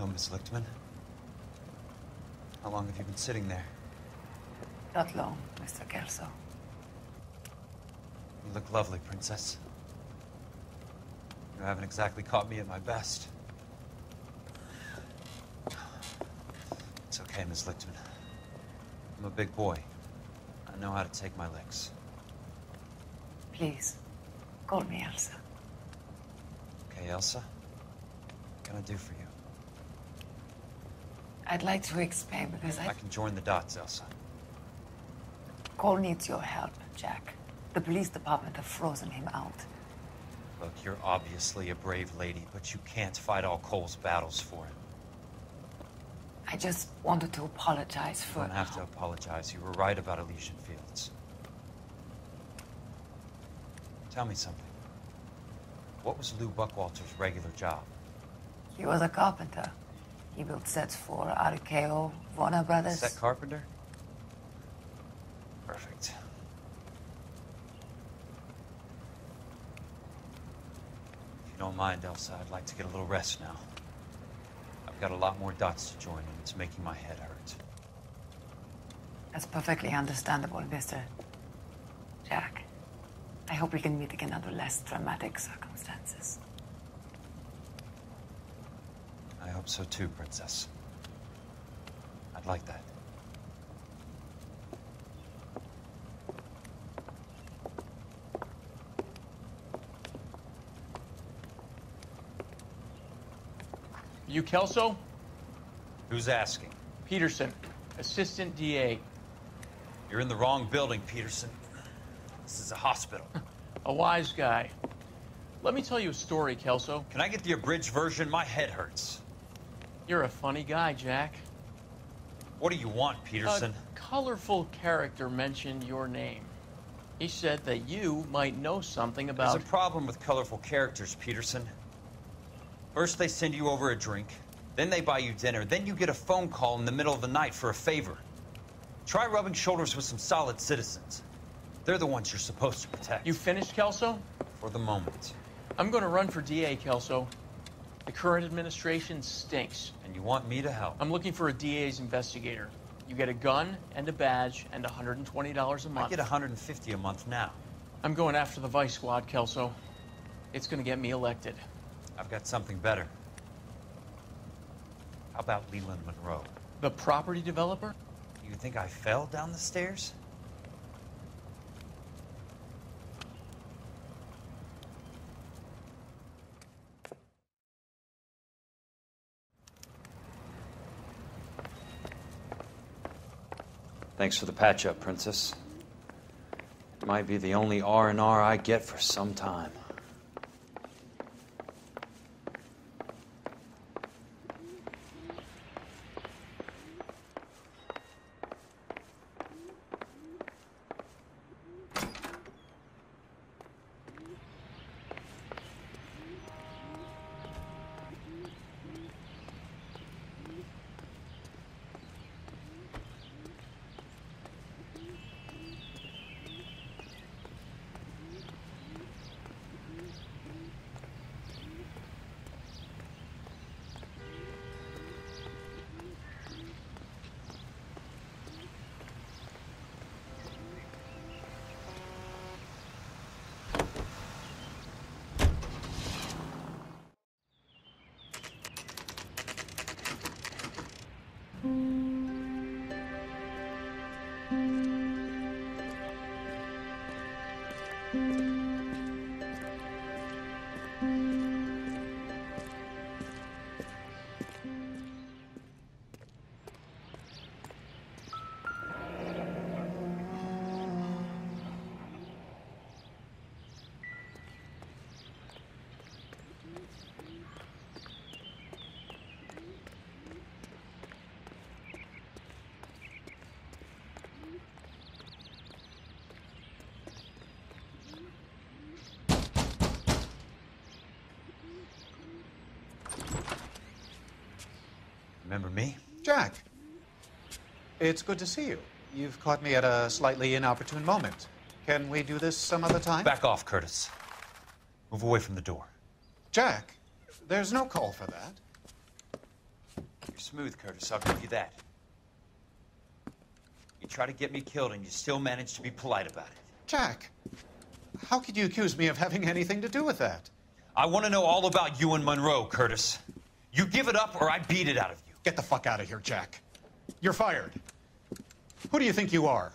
Hello, Miss Lichtman. How long have you been sitting there? Not long, Mr. Kelso. You look lovely, Princess. You haven't exactly caught me at my best. It's okay, Miss Lichtman. I'm a big boy. I know how to take my licks. Please, call me Elsa. Okay, Elsa? What can I do for you? I'd like to explain because I can join the dots, Elsa. Cole needs your help, Jack. The police department have frozen him out. Look, you're obviously a brave lady, but you can't fight all Cole's battles for him. I just wanted to apologize for... You don't have to apologize. You were right about Elysian Fields. Tell me something. What was Lou Buckwalter's regular job? He was a carpenter. He built sets for RKO, Warner Brothers. Set carpenter? Perfect. If you don't mind, Elsa, I'd like to get a little rest now. I've got a lot more dots to join, and it's making my head hurt. That's perfectly understandable, Mr. Jack. I hope we can meet again under less dramatic circumstances. I hope so too, Princess. I'd like that. You Kelso? Who's asking? Peterson, Assistant DA. You're in the wrong building, Peterson. This is a hospital. A wise guy. Let me tell you a story, Kelso. Can I get the abridged version? My head hurts. You're a funny guy, Jack. What do you want, Peterson? A colorful character mentioned your name. He said that you might know something about... There's a problem with colorful characters, Peterson. First they send you over a drink, then they buy you dinner, then you get a phone call in the middle of the night for a favor. Try rubbing shoulders with some solid citizens. They're the ones you're supposed to protect. You finished, Kelso? For the moment. I'm going to run for DA, Kelso. The current administration stinks. And you want me to help? I'm looking for a DA's investigator. You get a gun and a badge and $120 a month. I get $150 a month now. I'm going after the Vice Squad, Kelso. It's going to get me elected. I've got something better. How about Leland Monroe? The property developer? You think I fell down the stairs? Thanks for the patch-up, Princess. It might be the only R&R I get for some time. Remember me? Jack, it's good to see you. You've caught me at a slightly inopportune moment. Can we do this some other time? Back off, Curtis. Move away from the door. Jack, there's no call for that. You're smooth, Curtis, I'll give you that. You try to get me killed and you still manage to be polite about it. Jack, how could you accuse me of having anything to do with that? I want to know all about you and Monroe, Curtis. You give it up or I beat it out of you. Get the fuck out of here, Jack. You're fired. Who do you think you are?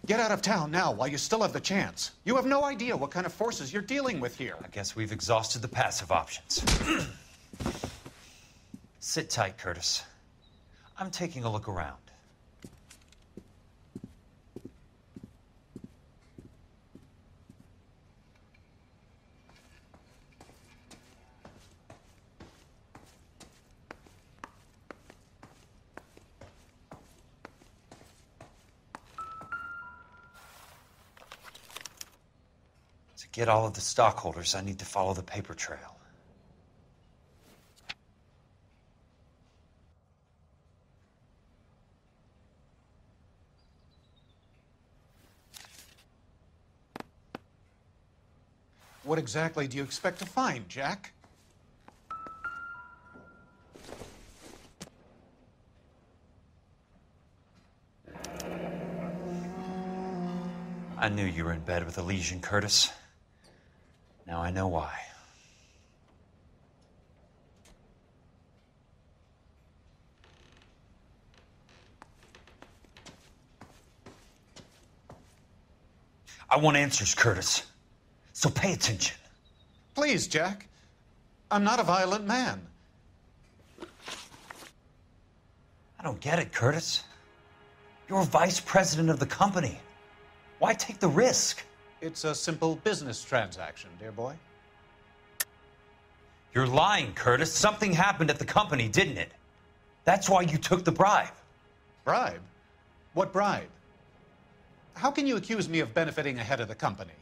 Get out of town now while you still have the chance. You have no idea what kind of forces you're dealing with here. I guess we've exhausted the passive options. Sit tight, Curtis. I'm taking a look around. To get all of the stockholders, I need to follow the paper trail. What exactly do you expect to find, Jack? I knew you were in bed with Elysian, Curtis. Now I know why. I want answers, Curtis. So pay attention. Please, Jack. I'm not a violent man. I don't get it, Curtis. You're vice president of the company. Why take the risk? It's a simple business transaction, dear boy. You're lying, Curtis. Something happened at the company, didn't it? That's why you took the bribe. Bribe? What bribe? How can you accuse me of benefiting ahead of the company?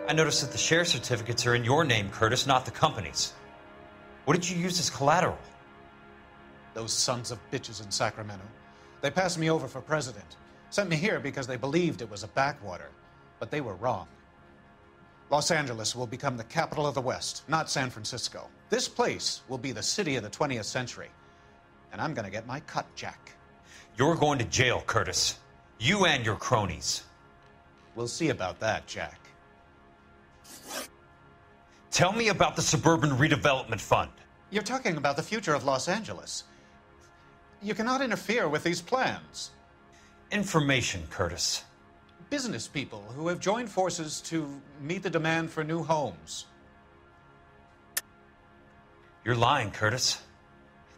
I noticed that the share certificates are in your name, Curtis, not the company's. What did you use as collateral? Those sons of bitches in Sacramento. They passed me over for president. Sent me here because they believed it was a backwater. But they were wrong. Los Angeles will become the capital of the West, not San Francisco. This place will be the city of the 20th century. And I'm gonna get my cut, Jack. You're going to jail, Curtis. You and your cronies. We'll see about that, Jack. Tell me about the Suburban Redevelopment Fund. You're talking about the future of Los Angeles. You cannot interfere with these plans. Information, Curtis. Business people who have joined forces to meet the demand for new homes. You're lying, Curtis.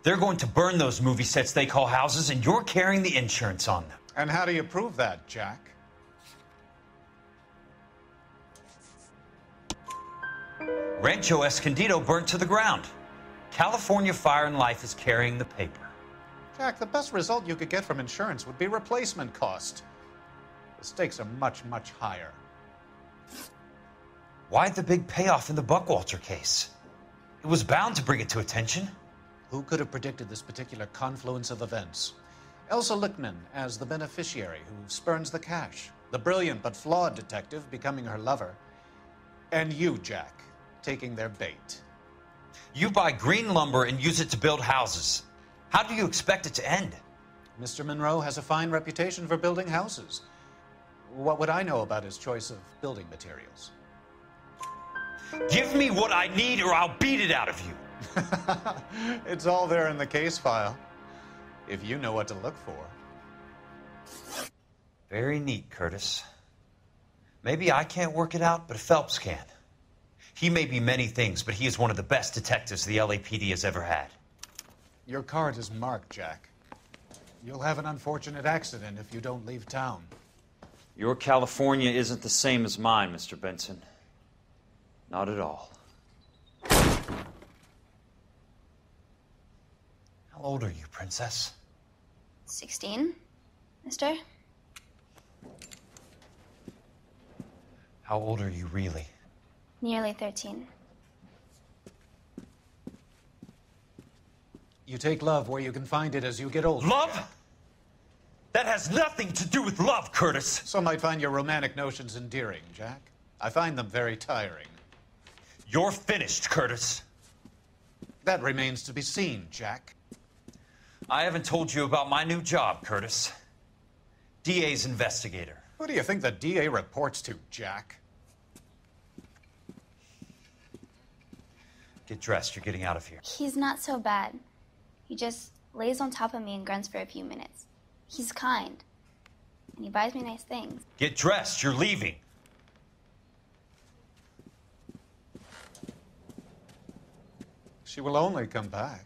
They're going to burn those movie sets they call houses, and you're carrying the insurance on them. And how do you prove that, Jack? Rancho Escondido burnt to the ground. California Fire and Life is carrying the paper. Jack, the best result you could get from insurance would be replacement cost. The stakes are much, much higher. Why the big payoff in the Buckwalter case? It was bound to bring it to attention. Who could have predicted this particular confluence of events? Elsa Lichtman as the beneficiary who spurns the cash. The brilliant but flawed detective becoming her lover. And you, Jack, taking their bait. You buy green lumber and use it to build houses. How do you expect it to end? Mr. Monroe has a fine reputation for building houses. What would I know about his choice of building materials? Give me what I need or I'll beat it out of you. It's all there in the case file, if you know what to look for. Very neat, Curtis. Maybe I can't work it out, but Phelps can. He may be many things, but he is one of the best detectives the LAPD has ever had. Your card is marked, Jack. You'll have an unfortunate accident if you don't leave town. Your California isn't the same as mine, Mr. Benson. Not at all. How old are you, Princess? 16, mister? How old are you really? Nearly 13. You take love where you can find it as you get older. Love? That has nothing to do with love, Curtis. Some might find your romantic notions endearing, Jack. I find them very tiring. You're finished, Curtis. That remains to be seen, Jack. I haven't told you about my new job, Curtis. DA's investigator. Who do you think the DA reports to, Jack? Get dressed. You're getting out of here. He's not so bad. He just lays on top of me and grunts for a few minutes. He's kind. And he buys me nice things. Get dressed. You're leaving. She will only come back.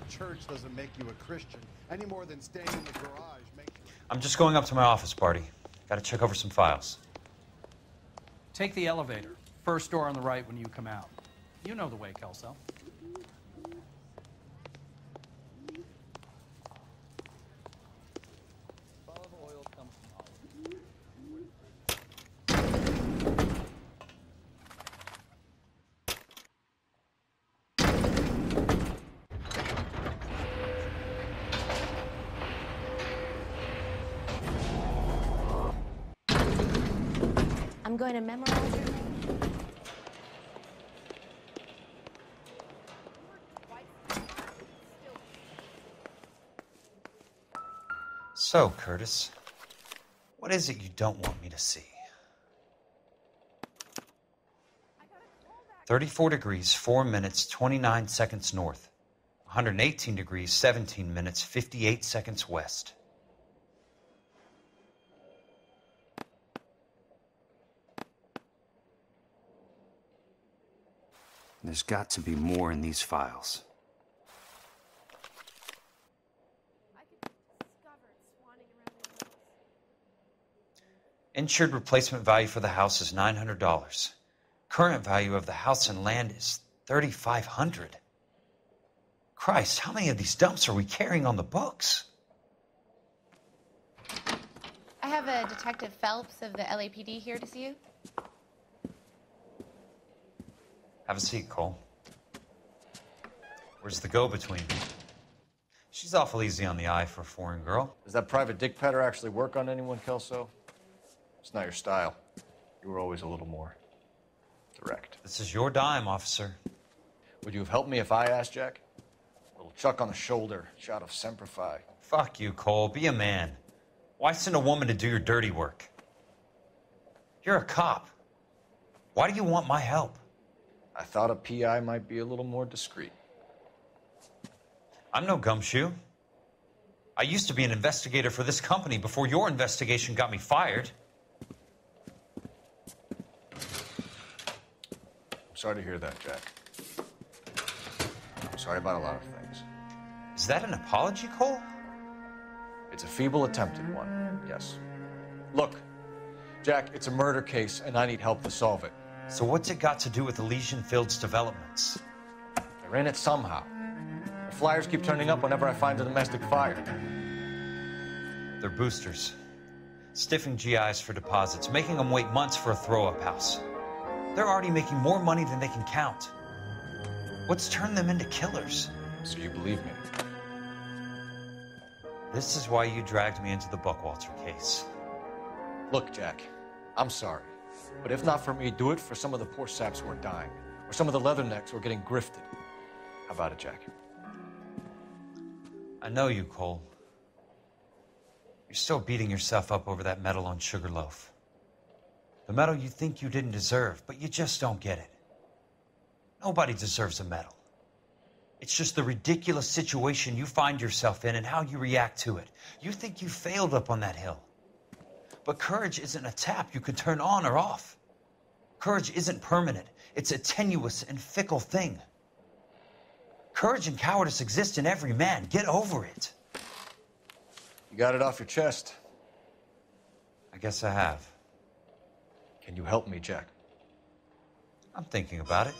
Church doesn't make you a Christian any more than staying in the garage makes you. I'm just going up to my office, Barty. Gotta check over some files. Take the elevator. First door on the right when you come out. You know the way, Kelso. Olive oil comes from I'm going to memorize your name. So, Curtis, what is it you don't want me to see? 34 degrees, 4 minutes, 29 seconds north. 118 degrees, 17 minutes, 58 seconds west. There's got to be more in these files. Insured replacement value for the house is $900. Current value of the house and land is $3,500. Christ, how many of these dumps are we carrying on the books? I have a Detective Phelps of the LAPD here to see you. Have a seat, Cole. Where's the go-between? She's awful easy on the eye for a foreign girl. Does that private dick petter actually work on anyone, Kelso? It's not your style. You were always a little more direct. This is your dime, officer. Would you have helped me if I asked, Jack? A little chuck on the shoulder, shot of Semper Fi. Fuck you, Cole. Be a man. Why send a woman to do your dirty work? You're a cop. Why do you want my help? I thought a PI might be a little more discreet. I'm no gumshoe. I used to be an investigator for this company before your investigation got me fired. I'm sorry to hear that, Jack. I'm sorry about a lot of things. Is that an apology, Cole? It's a feeble attempt at one, yes. Look, Jack, it's a murder case, and I need help to solve it. So what's it got to do with Elysian Fields developments? They're in it somehow. The flyers keep turning up whenever I find a domestic fire. They're boosters. Stiffing GIs for deposits, making them wait months for a throw-up house. They're already making more money than they can count. What's turned them into killers? So you believe me? This is why you dragged me into the Buckwalter case. Look, Jack, I'm sorry. But if not for me, do it for some of the poor saps who are dying, or some of the leathernecks who are getting grifted. How about it, Jack? I know you, Cole. You're still beating yourself up over that medal on Sugarloaf. The medal you think you didn't deserve, but you just don't get it. Nobody deserves a medal. It's just the ridiculous situation you find yourself in and how you react to it. You think you failed up on that hill. But courage isn't a tap you can turn on or off. Courage isn't permanent. It's a tenuous and fickle thing. Courage and cowardice exist in every man. Get over it. You got it off your chest. I guess I have. Can you help me, Jack? I'm thinking about it.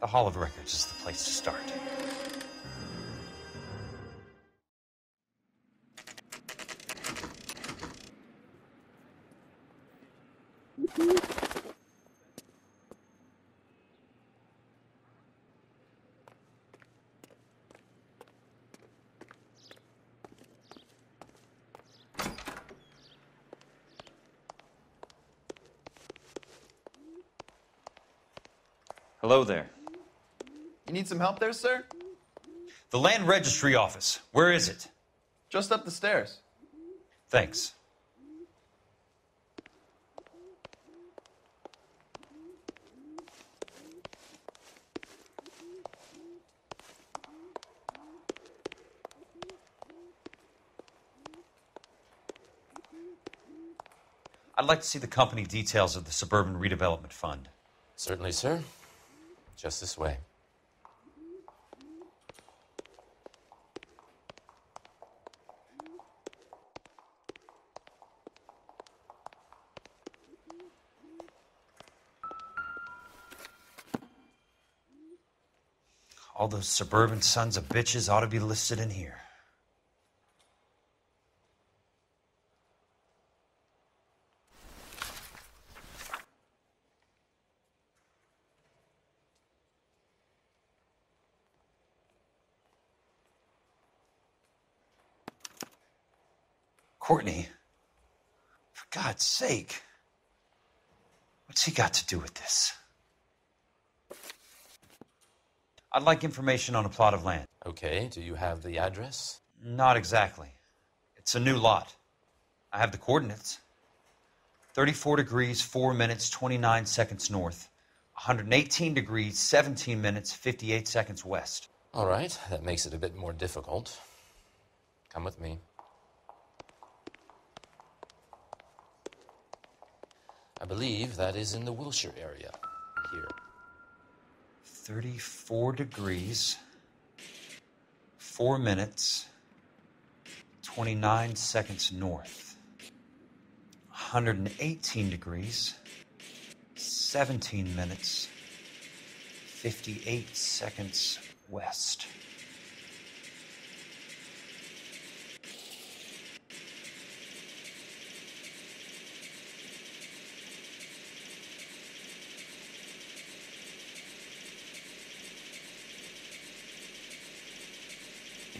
The Hall of Records is the place to start. Hello there. You need some help there, sir? The Land Registry Office. Where is it? Just up the stairs. Thanks. I'd like to see the company details of the Suburban Redevelopment Fund. Certainly, sir. Just this way. All those suburban sons of bitches ought to be listed in here. Courtney, for God's sake, what's he got to do with this? I'd like information on a plot of land. Okay, do you have the address? Not exactly. It's a new lot. I have the coordinates. 34 degrees, 4 minutes, 29 seconds north. 118 degrees, 17 minutes, 58 seconds west. All right, that makes it a bit more difficult. Come with me. I believe that is in the Wilshire area, here. 34 degrees, 4 minutes, 29 seconds north. 118 degrees, 17 minutes, 58 seconds west.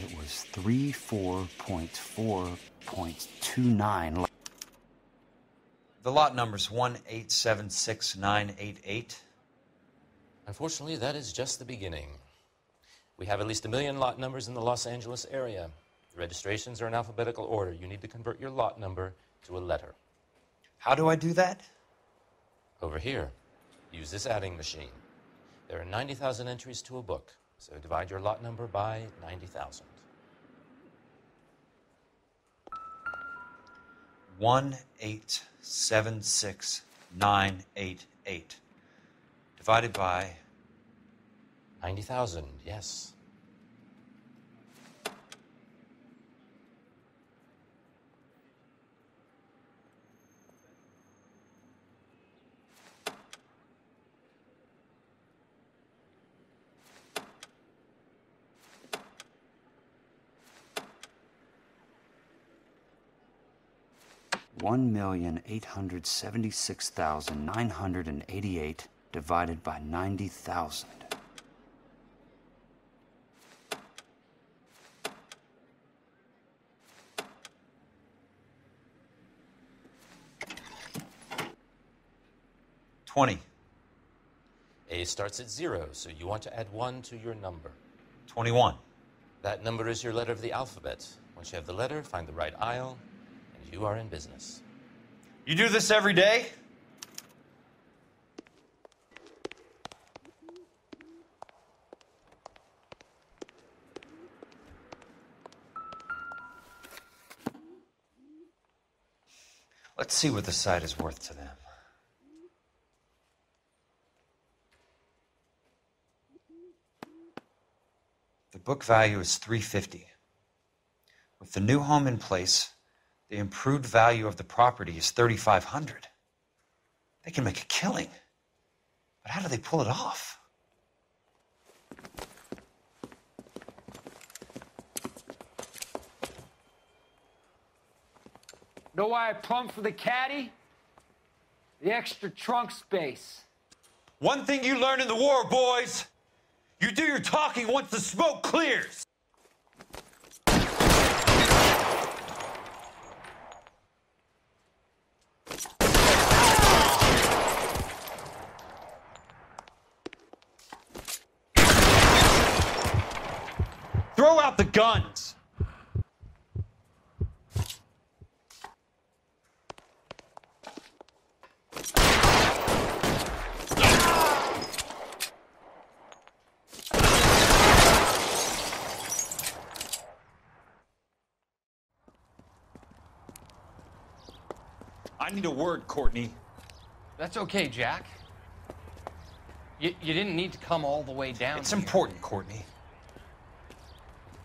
It was 34.4.29. The lot number's 1876988. Unfortunately, that is just the beginning. We have at least 1 million lot numbers in the Los Angeles area. The registrations are in alphabetical order. You need to convert your lot number to a letter. How do I do that? Over here. Use this adding machine. There are 90,000 entries to a book, so divide your lot number by 90,000. 1876988 divided by 90,000, yes. $1,876,988 divided by 90,000. $20. A starts at 0, so you want to add 1 to your number. 21. That number is your letter of the alphabet. Once you have the letter, find the right aisle, and you are in business. You do this every day? Let's see what the site is worth to them. The book value is $350. With the new home in place, the improved value of the property is $3,500. They can make a killing. But how do they pull it off? Know why I plumbed for the caddy? The extra trunk space. One thing you learn in the war, boys. You do your talking once the smoke clears. Throw out the guns. I need a word, Courtney. That's okay, Jack. You didn't need to come all the way down. It's important, Courtney.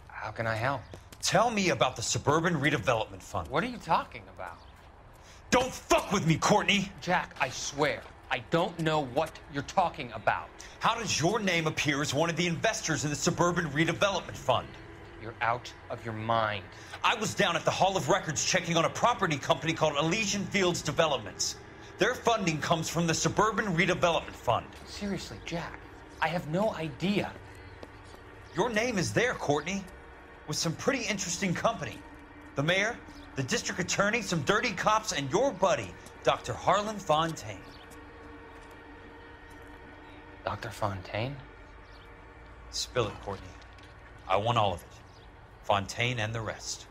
How can I help? Tell me about the Suburban Redevelopment Fund. What are you talking about? Don't fuck with me, Courtney! Jack, I swear, I don't know what you're talking about. How does your name appear as one of the investors in the Suburban Redevelopment Fund? You're out of your mind. I was down at the Hall of Records checking on a property company called Elysian Fields Developments. Their funding comes from the Suburban Redevelopment Fund. Seriously, Jack, I have no idea. Your name is there, Courtney, with some pretty interesting company. The mayor, the district attorney, some dirty cops, and your buddy, Dr. Harlan Fontaine. Dr. Fontaine? Spill it, Courtney. I want all of it. Fontaine and the rest.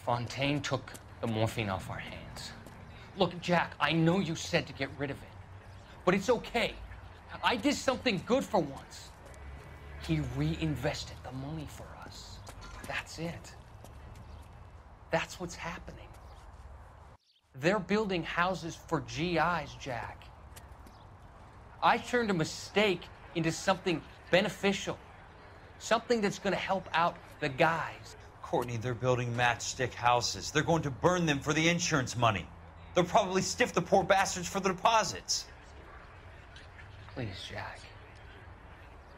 Fontaine took the morphine off our hands. Look, Jack, I know you said to get rid of it, but it's okay. I did something good for once. He reinvested the money for us. That's it. That's what's happening. They're building houses for GIs, Jack. I turned a mistake into something beneficial, something that's going to help out the guys. Courtney, they're building matchstick houses. They're going to burn them for the insurance money. They'll probably stiff the poor bastards for the deposits. Please, Jack.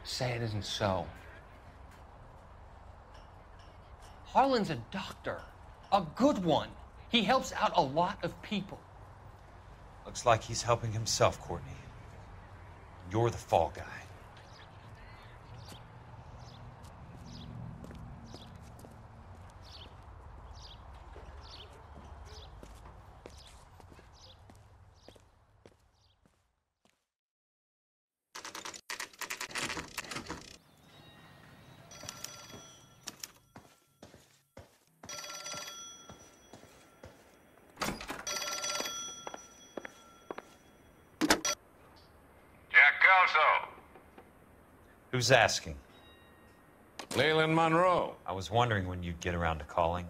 Say it isn't so. Harlan's a doctor. A good one. He helps out a lot of people. Looks like he's helping himself, Courtney. You're the fall guy. Who's asking? Leland Monroe. I was wondering when you'd get around to calling.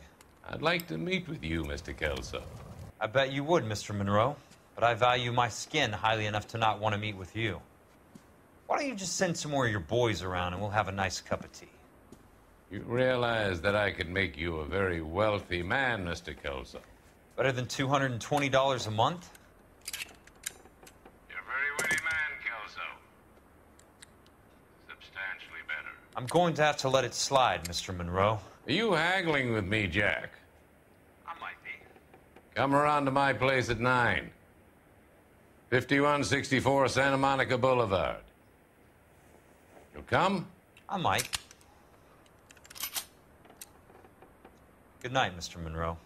I'd like to meet with you, Mr. Kelso. I bet you would, Mr. Monroe. But I value my skin highly enough to not want to meet with you. Why don't you just send some more of your boys around and we'll have a nice cup of tea? You realize that I could make you a very wealthy man, Mr. Kelso. Better than $220 a month? You're a very witty man, Kelso. Substantially better. I'm going to have to let it slide, Mr. Monroe. Are you haggling with me, Jack? I might be. Come around to my place at 9. 5164 Santa Monica Boulevard. You'll come? I might. Good night, Mr. Monroe.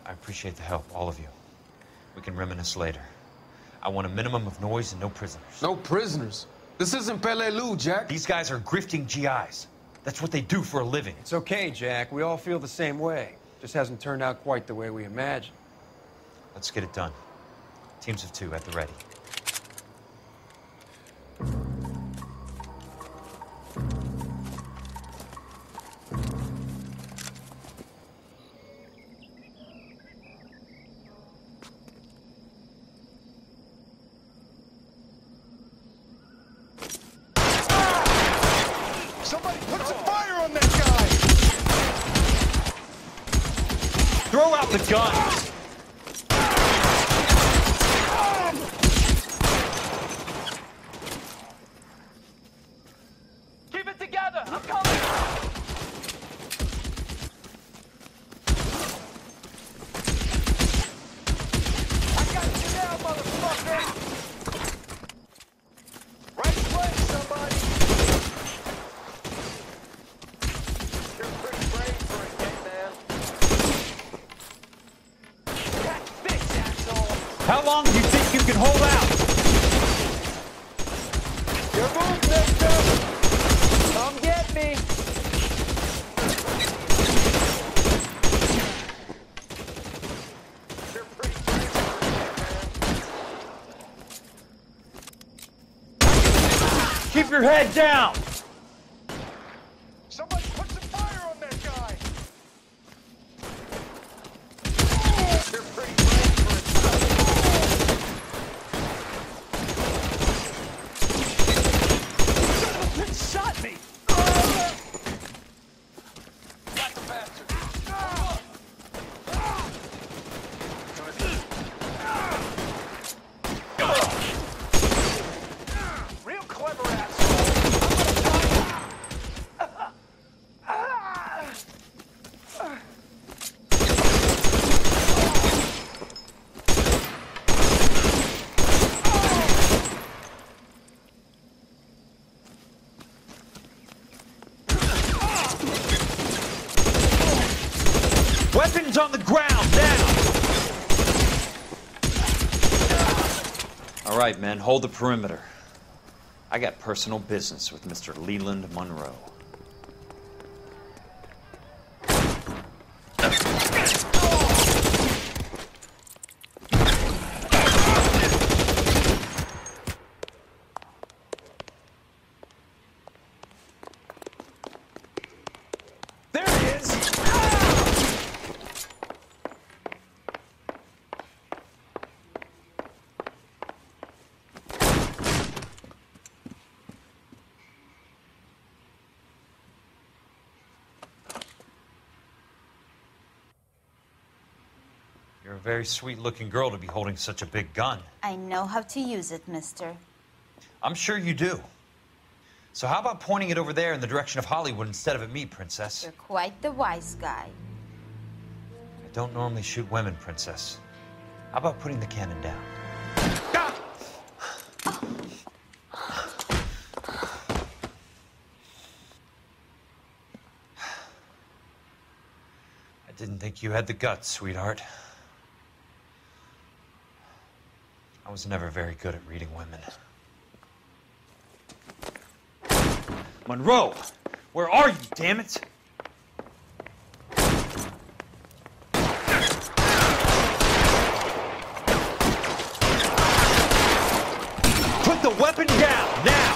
I appreciate the help, all of you. We can reminisce later. I want a minimum of noise and no prisoners. No prisoners? This isn't Peleliu, Jack. These guys are grifting GIs. That's what they do for a living. It's okay, Jack. We all feel the same way. Just hasn't turned out quite the way we imagined. Let's get it done. Teams of 2 at the ready. Somebody put some fire on that guy! Throw out the guns! Keep it together! I'm coming! I got you now, motherfucker! Right place, somebody! You're pretty brave for a gay man. Catch this, asshole! How long do you think you can hold out? Your move, mister! Come get me! You're pretty brave for a gay man. Keep your head down! Somebody put some fire on that guy! You're pretty brave for a son of a bitch shot me! Got the bastard! Real clever asshole! Weapons on the ground, now! All right, men, hold the perimeter. I got personal business with Mr. Leland Monroe. There he is! You're a very sweet-looking girl to be holding such a big gun. I know how to use it, mister. I'm sure you do. So how about pointing it over there in the direction of Hollywood instead of at me, Princess? You're quite the wise guy. I don't normally shoot women, Princess. How about putting the cannon down? I didn't think you had the guts, sweetheart. I was never very good at reading women. Monroe! Where are you, damn it? Put the weapon down, now!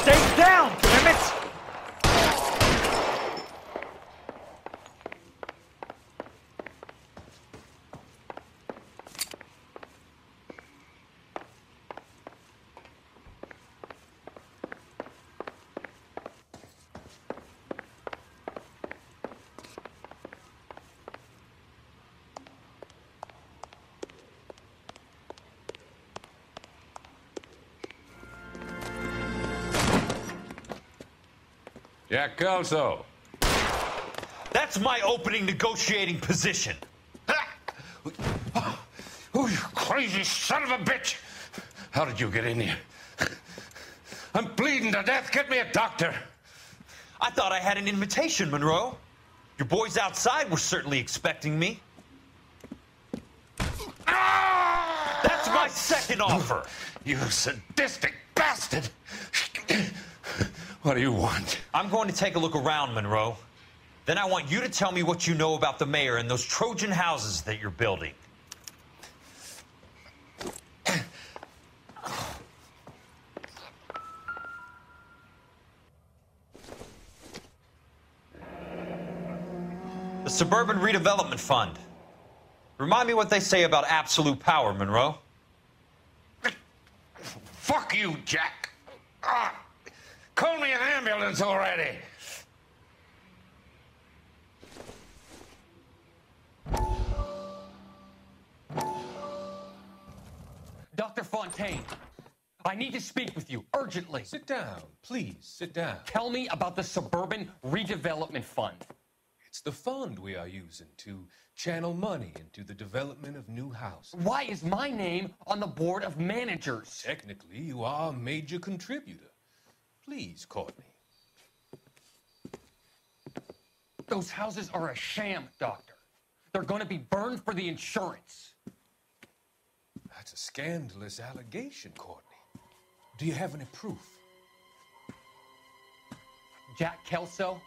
Stay down, damn it! Jack Kelso. That's my opening negotiating position. Oh, you crazy son of a bitch! How did you get in here? I'm bleeding to death. Get me a doctor. I thought I had an invitation, Monroe. Your boys outside were certainly expecting me. That's my second offer. You sadistic bastard! What do you want? I'm going to take a look around, Monroe. Then I want you to tell me what you know about the mayor and those Trojan houses that you're building. The Suburban Redevelopment Fund. Remind me what they say about absolute power, Monroe. Fuck you, Jack. Call me an ambulance already. Dr. Fontaine, I need to speak with you urgently. Sit down, please, sit down. Tell me about the Suburban Redevelopment Fund. It's the fund we are using to channel money into the development of new houses. Why is my name on the board of managers? Technically, you are a major contributor. Please, Courtney. Those houses are a sham, Doctor. They're going to be burned for the insurance. That's a scandalous allegation, Courtney. Do you have any proof? Jack Kelso,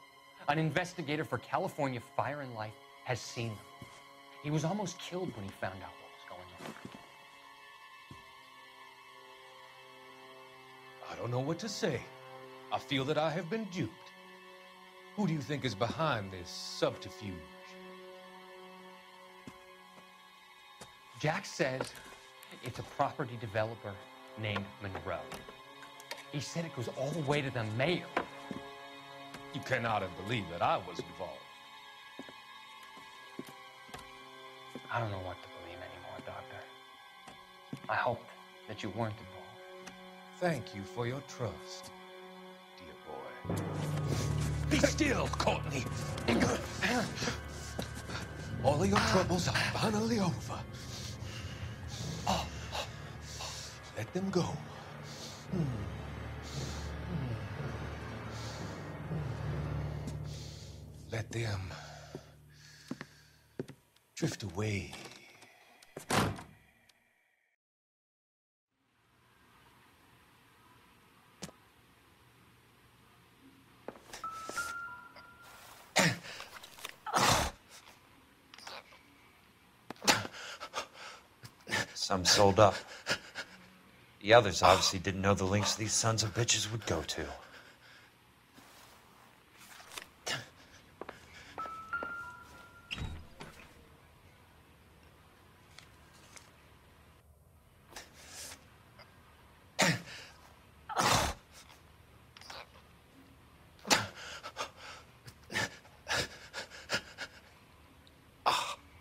an investigator for California Fire and Life, has seen them. He was almost killed when he found out what was going on. I don't know what to say. I feel that I have been duped. Who do you think is behind this subterfuge? Jack says it's a property developer named Monroe. He said it goes all the way to the mayor. You cannot have believed that I was involved. I don't know what to believe anymore, Doctor. I hoped that you weren't involved. Thank you for your trust, dear boy. Be still, Courtney. All of your troubles are finally over. Let them go. Let them drift away. Some sold up. The others obviously didn't know the lengths these sons of bitches would go to.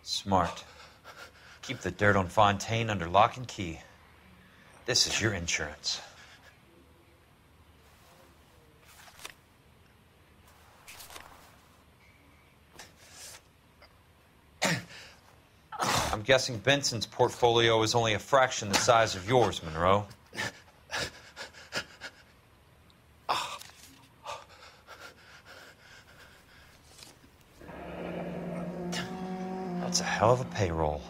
Smart. Keep the dirt on Fontaine under lock and key. This is your insurance. I'm guessing Benson's portfolio is only a fraction the size of yours, Monroe. That's a hell of a payroll.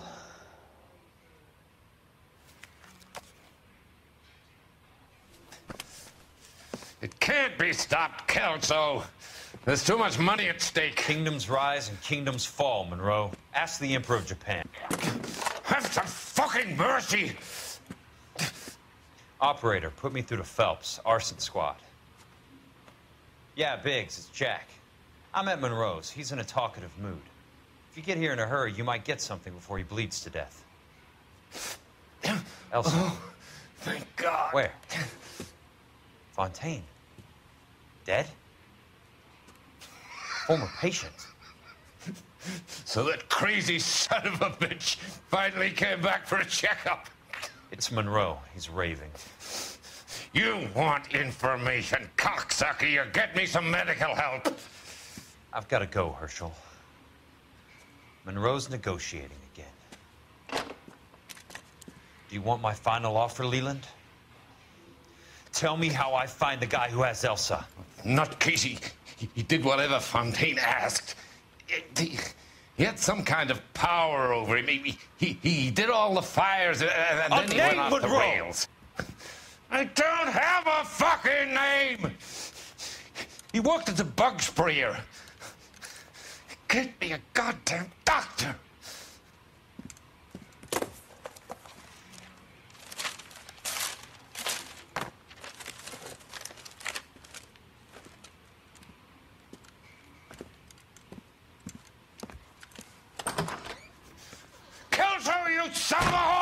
It can't be stopped, Kelso. There's too much money at stake. Kingdoms rise and kingdoms fall, Monroe. Ask the Emperor of Japan. Have some fucking mercy! Operator, put me through to Phelps, arson squad. Yeah, Biggs, it's Jack. I'm at Monroe's. He's in a talkative mood. If you get here in a hurry, you might get something before he bleeds to death. Elsa. Oh, thank God. Where? Fontaine. Dead? Former patient. So that crazy son of a bitch finally came back for a checkup. It's Monroe. He's raving. You want information, cocksucker. You get me some medical help. I've got to go, Herschel. Monroe's negotiating again. Do you want my final offer, Leland? Tell me how I find the guy who has Elsa. Not Casey. He did whatever Fontaine asked. He had some kind of power over him. He did all the fires, and then he went off the rails. I don't have a fucking name! He worked as a bug sprayer. Get me a goddamn doctor! Kill her, you son of a whore!